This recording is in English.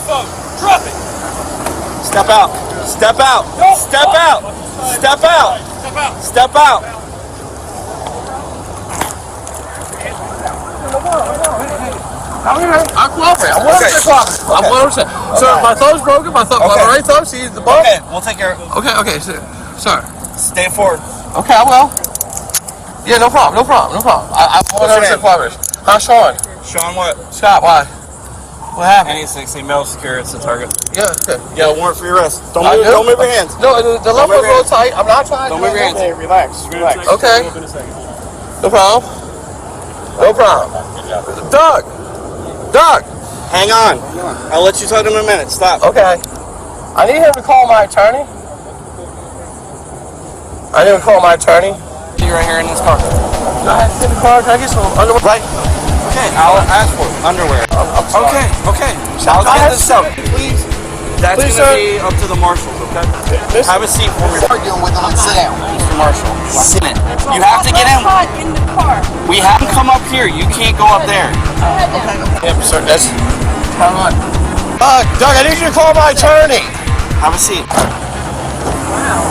phone. Drop it. Step out. Step out. Step out. Step out. Step out. I cooperate. I'm 100% cooperate. I'm 100%. Sir, my thumb's broken. My right thumb. See the bump? Okay, we'll take care of it. Okay, sir. Stay forward. Okay, I will. Yeah, no problem. I'm 100% cooperate. How's Sean? Sean, what? Scott, why? What happened? Any 60 male secure, it's a target. Yeah, okay. Yeah, warrant for your arrest. Don't move your hands. No, the left one's a little tight. I'm not trying to. Don't move your hands. Hey, relax. Okay. No problem. Doug! Hang on. I'll let you talk to him in a minute. Stop. Okay. I need him to call my attorney. You're right here in this car. Can I sit in the car? Can I get some underwear? Right. Okay, I'll ask for it. Underwear. I'm sorry. Okay. I'll get this up. Please. That's Please, gonna sir. be up to the marshals, okay? Have a seat for me. Arguing with them and sit down. Mr. Marshal, sit in. You have to get in. In the car. We have to come up here. You can't go up there. Yep, sir, that's... Come on. Doug, I need you to call my attorney. Have a seat. Wow.